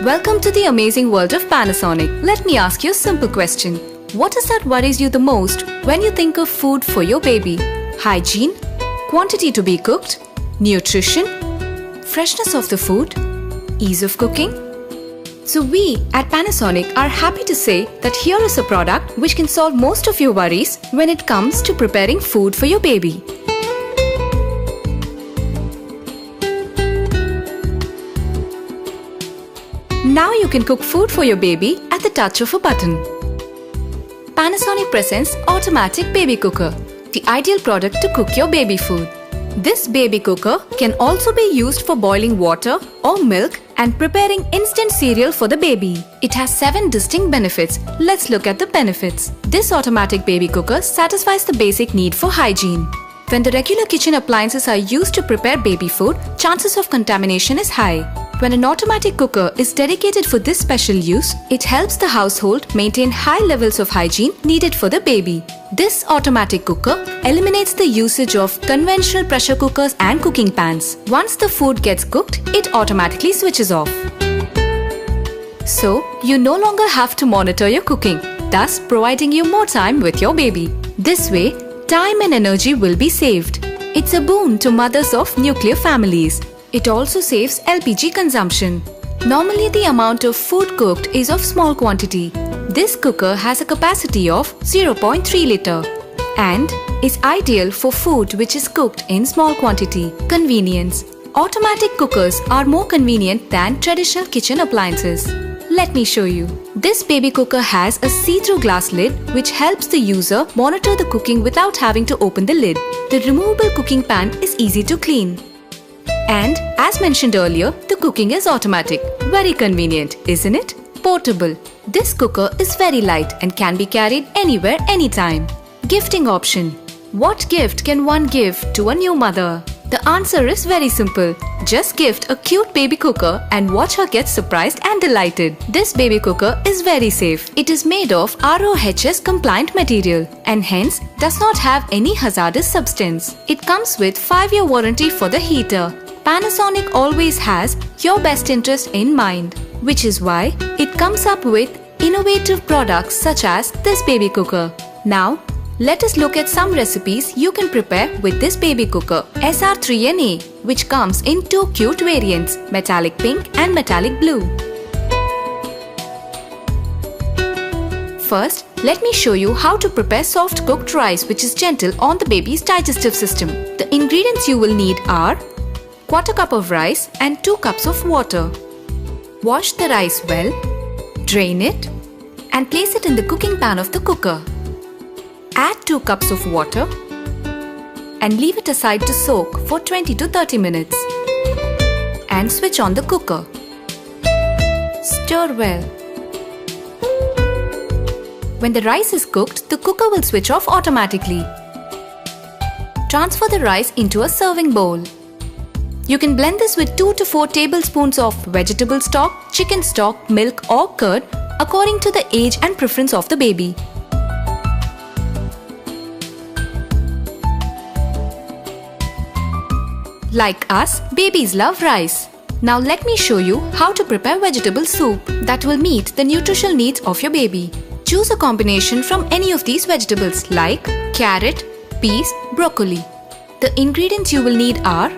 Welcome to the amazing world of Panasonic. Let me ask you a simple question. What is that worries you the most when you think of food for your baby? Hygiene? Quantity to be cooked? Nutrition? Freshness of the food? Ease of cooking? So we at Panasonic are happy to say that here is a product which can solve most of your worries when it comes to preparing food for your baby. Now you can cook food for your baby at the touch of a button. Panasonic presents Automatic Baby Cooker, the ideal product to cook your baby food. This baby cooker can also be used for boiling water or milk and preparing instant cereal for the baby. It has 7 distinct benefits. Let's look at the benefits. This automatic baby cooker satisfies the basic need for hygiene. When the regular kitchen appliances are used to prepare baby food, chances of contamination is high. When an automatic cooker is dedicated for this special use, it helps the household maintain high levels of hygiene needed for the baby. This automatic cooker eliminates the usage of conventional pressure cookers and cooking pans. Once the food gets cooked, it automatically switches off. So, you no longer have to monitor your cooking, thus providing you more time with your baby. This way, time and energy will be saved. It's a boon to mothers of nuclear families. It also saves LPG consumption. Normally the amount of food cooked is of small quantity. This cooker has a capacity of 0.3 liter and is ideal for food which is cooked in small quantity. Convenience. Automatic cookers are more convenient than traditional kitchen appliances. Let me show you. This baby cooker has a see-through glass lid which helps the user monitor the cooking without having to open the lid. The removable cooking pan is easy to clean. And as mentioned earlier, the cooking is automatic. Very convenient, isn't it? Portable. This cooker is very light and can be carried anywhere, anytime. Gifting option. What gift can one give to a new mother? The answer is very simple. Just gift a cute baby cooker and watch her get surprised and delighted. This baby cooker is very safe. It is made of RoHS compliant material and hence does not have any hazardous substance. It comes with 5-year warranty for the heater. Panasonic always has your best interest in mind, which is why it comes up with innovative products such as this baby cooker. Now, let us look at some recipes you can prepare with this baby cooker. SR3NA, which comes in 2 cute variants, metallic pink and metallic blue. First, let me show you how to prepare soft cooked rice which is gentle on the baby's digestive system. The ingredients you will need are 1/4 cup of rice and 2 cups of water. Wash the rice well, drain it and place it in the cooking pan of the cooker. Add 2 cups of water and leave it aside to soak for 20 to 30 minutes. And switch on the cooker. Stir well. When the rice is cooked, the cooker will switch off automatically. Transfer the rice into a serving bowl. You can blend this with 2 to 4 tablespoons of vegetable stock, chicken stock, milk or curd according to the age and preference of the baby. Like us, babies love rice. Now let me show you how to prepare vegetable soup that will meet the nutritional needs of your baby. Choose a combination from any of these vegetables like carrot, peas, broccoli. The ingredients you will need are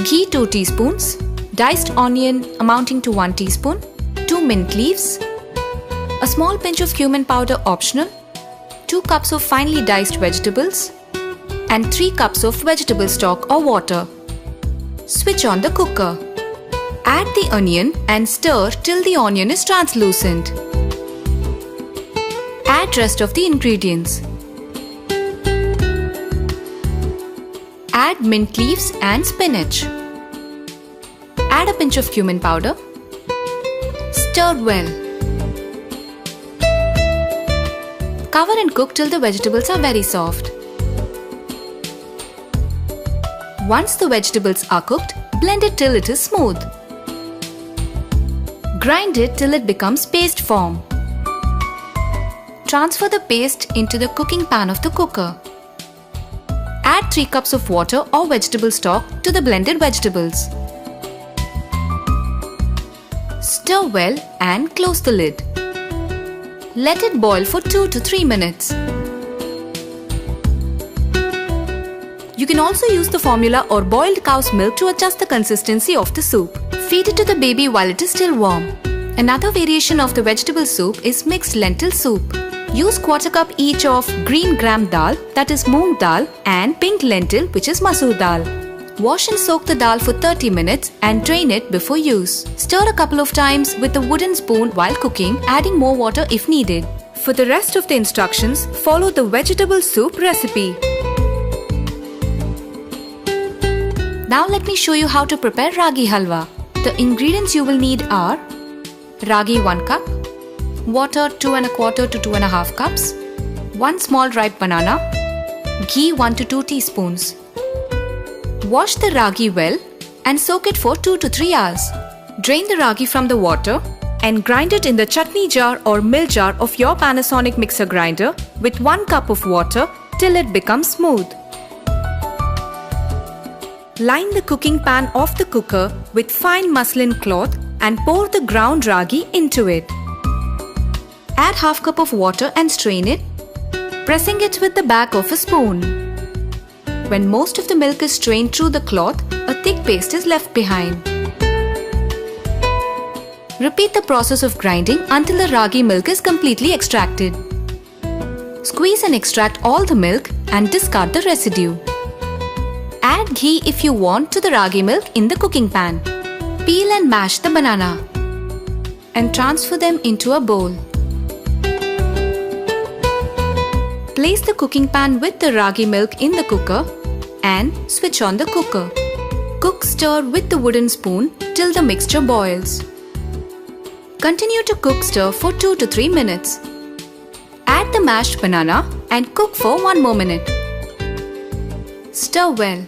ghee 2 teaspoons, diced onion amounting to 1 teaspoon, 2 mint leaves, a small pinch of cumin powder optional, 2 cups of finely diced vegetables, and 3 cups of vegetable stock or water. Switch on the cooker. Add the onion and stir till the onion is translucent. Add rest of the ingredients. Add mint leaves and spinach. Add a pinch of cumin powder. Stir well. Cover and cook till the vegetables are very soft. Once the vegetables are cooked, blend it till it is smooth. Grind it till it becomes paste form. Transfer the paste into the cooking pan of the cooker. Add 3 cups of water or vegetable stock to the blended vegetables. Stir well and close the lid. Let it boil for 2 to 3 minutes. You can also use the formula or boiled cow's milk to adjust the consistency of the soup. Feed it to the baby while it is still warm. Another variation of the vegetable soup is mixed lentil soup. Use 1/4 cup each of green gram dal, that is moong dal, and pink lentil, which is masoor dal. Wash and soak the dal for 30 minutes and drain it before use. Stir a couple of times with a wooden spoon while cooking, adding more water if needed. For the rest of the instructions, follow the vegetable soup recipe. Now let me show you how to prepare ragi halwa. The ingredients you will need are ragi 1 cup, water 2 1/4 to 2 1/2 cups, 1 small ripe banana, ghee 1 to 2 teaspoons. Wash the ragi well and soak it for 2 to 3 hours. Drain the ragi from the water and grind it in the chutney jar or mill jar of your Panasonic mixer grinder with 1 cup of water till it becomes smooth. Line the cooking pan of the cooker with fine muslin cloth and pour the ground ragi into it. Add half cup of water and strain it, pressing it with the back of a spoon. When most of the milk is strained through the cloth, a thick paste is left behind. Repeat the process of grinding until the ragi milk is completely extracted. Squeeze and extract all the milk and discard the residue. Add ghee if you want to the ragi milk in the cooking pan. Peel and mash the banana and transfer them into a bowl. Place the cooking pan with the ragi milk in the cooker and switch on the cooker. Cook stir with the wooden spoon till the mixture boils. Continue to cook stir for 2 to 3 minutes. Add the mashed banana and cook for 1 more minute. Stir well.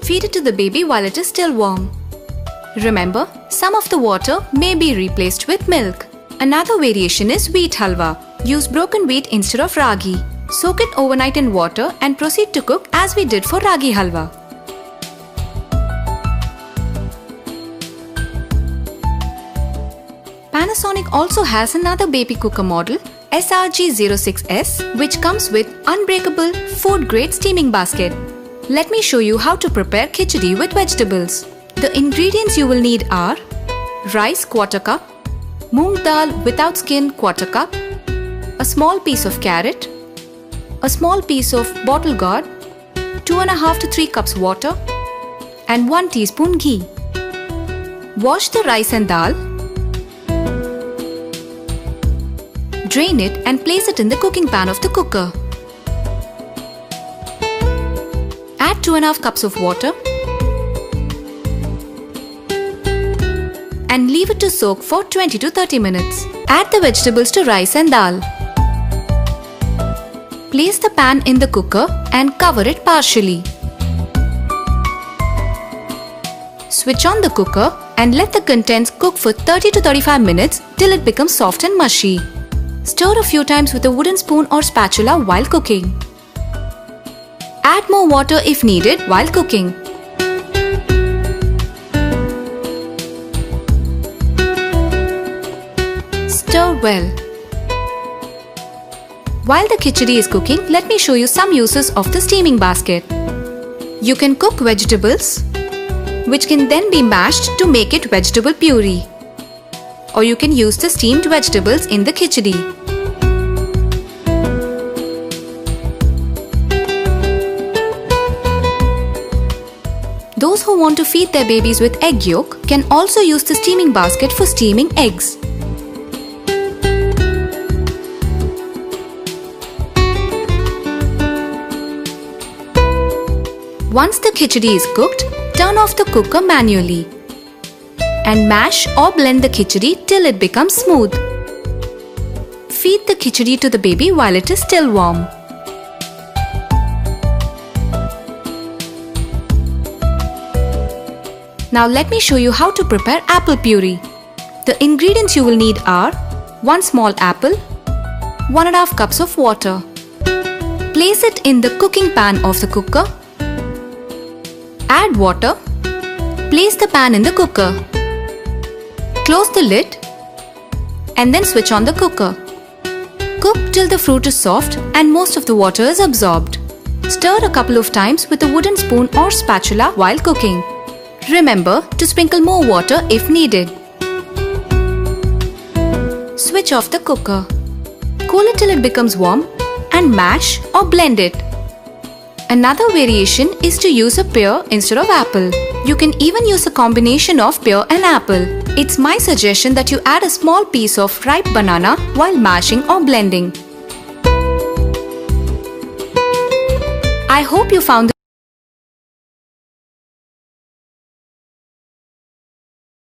Feed it to the baby while it is still warm. Remember, some of the water may be replaced with milk. Another variation is wheat halwa. Use broken wheat instead of ragi. Soak it overnight in water and proceed to cook as we did for ragi halwa. Panasonic also has another baby cooker model, SRG06S, which comes with unbreakable food-grade steaming basket. Let me show you how to prepare khichdi with vegetables. The ingredients you will need are rice 1/4 cup, moong dal without skin 1/4 cup, a small piece of carrot, a small piece of bottle gourd, 2 1/2 to 3 cups water, and 1 teaspoon ghee. Wash the rice and dal. Drain it and place it in the cooking pan of the cooker. Add 2 1/2 cups of water and leave it to soak for 20 to 30 minutes. Add the vegetables to rice and dal. Place the pan in the cooker and cover it partially. Switch on the cooker and let the contents cook for 30 to 35 minutes till it becomes soft and mushy. Stir a few times with a wooden spoon or spatula while cooking. Add more water if needed while cooking. Stir well. While the khichdi is cooking, let me show you some uses of the steaming basket. You can cook vegetables, which can then be mashed to make it vegetable puree. Or you can use the steamed vegetables in the khichdi. Those who want to feed their babies with egg yolk can also use the steaming basket for steaming eggs. Once the khichdi is cooked, turn off the cooker manually and mash or blend the khichdi till it becomes smooth. Feed the khichdi to the baby while it is still warm. Now let me show you how to prepare apple puree. The ingredients you will need are 1 small apple, 1 1/2 cups of water. Place it in the cooking pan of the cooker. Add water Place the pan in the cooker. Close the lid and then switch on the cooker. Cook till the fruit is soft and most of the water is absorbed. Stir a couple of times with a wooden spoon or spatula while cooking. Remember to sprinkle more water if needed. Switch off the cooker. Cool it till it becomes warm and mash or blend it. Another variation is to use a pear instead of apple. You can even use a combination of pear and apple. It's my suggestion that you add a small piece of ripe banana while mashing or blending. I hope you found